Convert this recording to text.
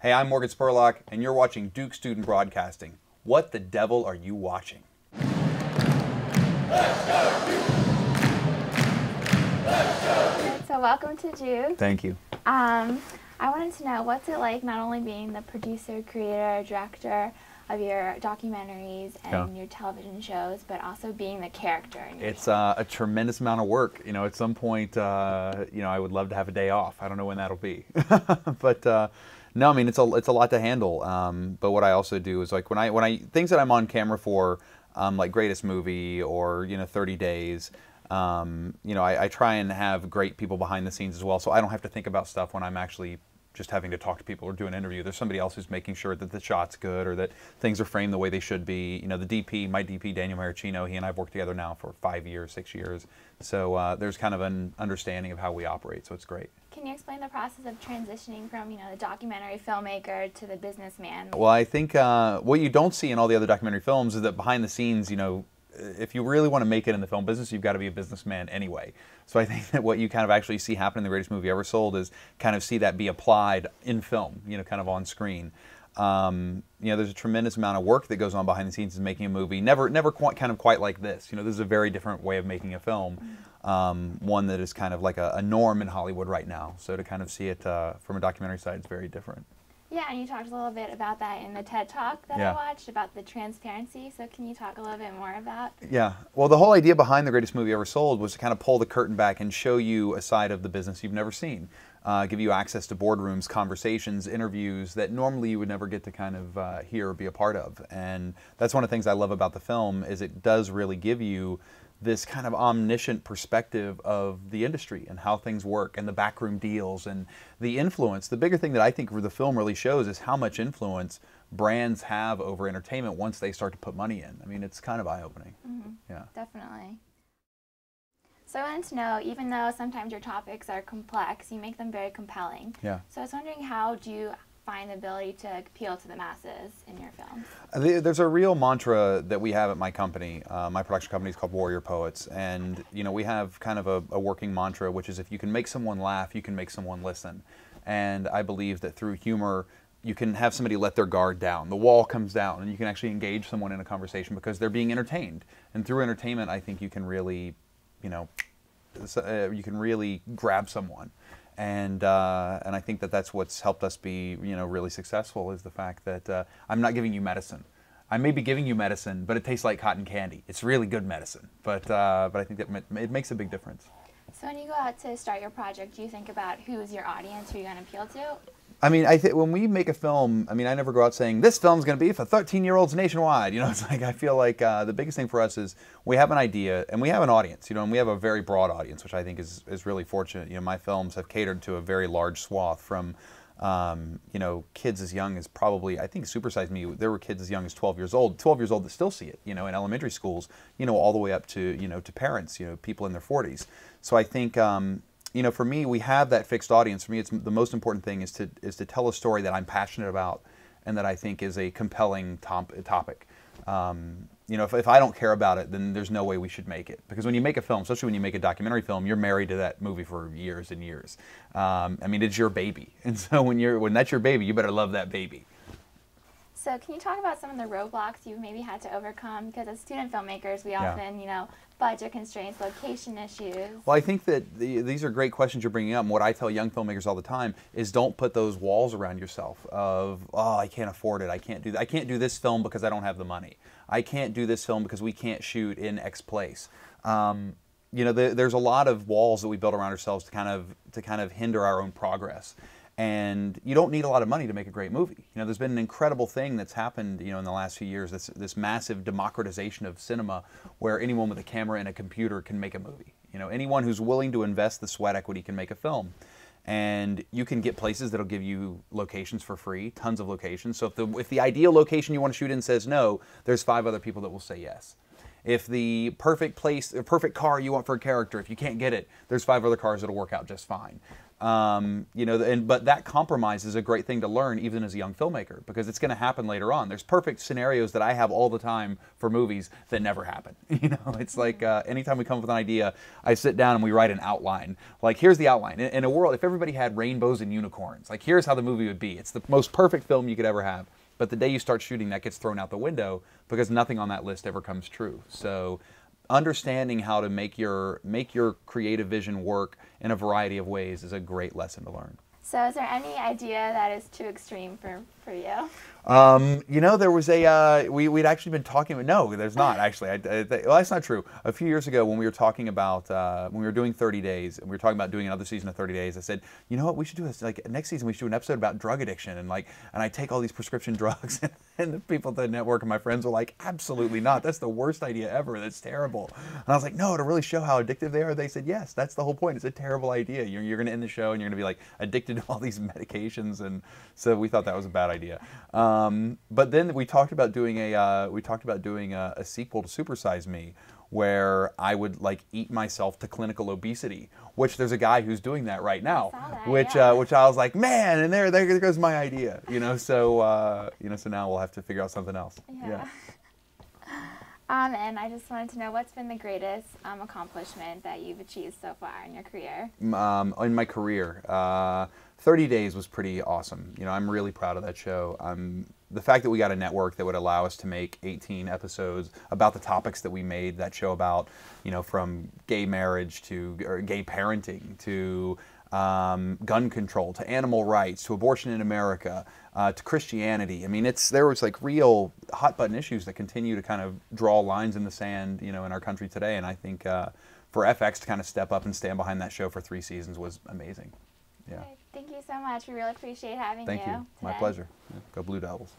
Hey, I'm Morgan Spurlock, and you're watching Duke Student Broadcasting. What the devil are you watching? So welcome to Duke. Thank you. I wanted to know, what's it like not only being the producer, creator, director of your documentaries and your television shows, but also being the character in your It's a tremendous amount of work. You know, at some point, I would love to have a day off. I don't know when that'll be, but no, I mean it's a lot to handle. But what I also do is like when I things that I'm on camera for, like Greatest Movie or 30 Days. I try and have great people behind the scenes as well, so I don't have to think about stuff when I'm actually just having to talk to people or do an interview. There's somebody else who's making sure that the shot's good or that things are framed the way they should be. You know, the DP, my DP, Daniel Maricino, he and I have worked together now for 5 years, 6 years. So there's kind of an understanding of how we operate, so it's great. Can you explain the process of transitioning from, the documentary filmmaker to the businessman? Well, I think what you don't see in all the other documentary films is that behind the scenes, if you really want to make it in the film business, you've got to be a businessman anyway. So I think that what you kind of actually see happen in The Greatest Movie Ever Sold is kind of see that be applied in film, kind of on screen. There's a tremendous amount of work that goes on behind the scenes in making a movie. Never quite like this. This is a very different way of making a film. One that is kind of like a norm in Hollywood right now. So to kind of see it from a documentary side is very different. Yeah, and you talked a little bit about that in the TED Talk that I watched, about the transparency. So can you talk a little bit more about? Yeah, well, the whole idea behind The Greatest Movie Ever Sold was to kind of pull the curtain back and show you a side of the business you've never seen. Give you access to boardrooms, conversations, interviews that normally you would never get to kind of hear or be a part of. And that's one of the things I love about the film, is it does really give you this kind of omniscient perspective of the industry and how things work and the backroom deals and the influence. The bigger thing that I think the film really shows is how much influence brands have over entertainment once they start to put money in. I mean, it's kind of eye-opening. Yeah, definitely. So I wanted to know, even though sometimes your topics are complex, you make them very compelling. Yeah. So I was wondering, how do you find the ability to appeal to the masses in your films? There's a real mantra that we have at my company. My production company is called Warrior Poets, and we have kind of a working mantra, which is if you can make someone laugh, you can make someone listen. And I believe that through humor, you can have somebody let their guard down. The wall comes down, and you can actually engage someone in a conversation because they're being entertained. And through entertainment, I think you can really, grab someone. And I think that that's what's helped us be, really successful, is the fact that I'm not giving you medicine. I may be giving you medicine, but it tastes like cotton candy. It's really good medicine, but I think that it makes a big difference. So when you go out to start your project, do you think about who's your audience, who you're going to appeal to? I mean, when we make a film, I mean, I never go out saying, this film's going to be for 13-year-olds nationwide. It's like, I feel like the biggest thing for us is we have an idea and we have an audience, and we have a very broad audience, which I think is really fortunate. My films have catered to a very large swath from, kids as young as probably, I think Super Size Me, there were kids as young as 12 years old that still see it, in elementary schools, all the way up to, to parents, people in their 40s. So I think, for me, we have that fixed audience. For me, it's the most important thing is to tell a story that I'm passionate about and that I think is a compelling topic. If I don't care about it, then there's no way we should make it. Because when you make a film, especially when you make a documentary film, you're married to that movie for years and years. I mean, it's your baby, and so when that's your baby, you better love that baby. So can you talk about some of the roadblocks you've maybe had to overcome? Because as student filmmakers, we often, budget constraints, location issues. Well, I think that these are great questions you're bringing up. And what I tell young filmmakers all the time is don't put those walls around yourself of, oh, I can't afford it. I can't do that. I can't do this film because I don't have the money. I can't do this film because we can't shoot in X place. There's a lot of walls that we build around ourselves to kind of hinder our own progress. And you don't need a lot of money to make a great movie. There's been an incredible thing that's happened, in the last few years, this massive democratization of cinema where anyone with a camera and a computer can make a movie. Anyone who's willing to invest the sweat equity can make a film. And you can get places that'll give you locations for free, tons of locations. So if the ideal location you want to shoot in says no, there's 5 other people that will say yes. If the perfect place, the perfect car you want for a character, if you can't get it, there's 5 other cars that'll work out just fine. You know, but that compromise is a great thing to learn even as a young filmmaker, because it's going to happen later on. There's perfect scenarios that I have all the time for movies that never happen. You know, it's like anytime we come up with an idea, I sit down and we write an outline. Like, here's the outline. In a world, if everybody had rainbows and unicorns, like, here's how the movie would be. It's the most perfect film you could ever have. But the day you start shooting, that gets thrown out the window because nothing on that list ever comes true. So understanding how to make your creative vision work in a variety of ways is a great lesson to learn. So is there any idea that is too extreme for you? You know, there was we'd actually been talking, no, there's not actually. Well, that's not true. A few years ago when we were talking about, when we were doing 30 Days, and we were talking about doing another season of 30 Days, I said, you know what, we should do this, like, next season we should do an episode about drug addiction, and I take all these prescription drugs, and the people at the network and my friends were like, absolutely not, that's the worst idea ever, that's terrible. And I was like, no, to really show how addictive they are. They said, yes, that's the whole point, it's a terrible idea. You're going to end the show and you're going to be like addicted to all these medications, and so we thought that was a bad idea. But then we talked about doing a sequel to Super Size Me, where I would like eat myself to clinical obesity, which there's a guy who's doing that right now. I saw that, which yeah. which I was like, man, and there goes my idea, you know. So so now we'll have to figure out something else. Yeah. And I just wanted to know, what's been the greatest accomplishment that you've achieved so far in your career? In my career, 30 Days was pretty awesome. You know, I'm really proud of that show. The fact that we got a network that would allow us to make 18 episodes about the topics that we made that show about, you know, from gay marriage to gay parenting to gun control to animal rights to abortion in America to Christianity. I mean, there was like real hot button issues that continue to kind of draw lines in the sand, you know, in our country today. And I think for FX to kind of step up and stand behind that show for 3 seasons was amazing. Yeah. Thank you so much. We really appreciate having you. Thank you. My today. pleasure. Yeah. Go Blue Devils.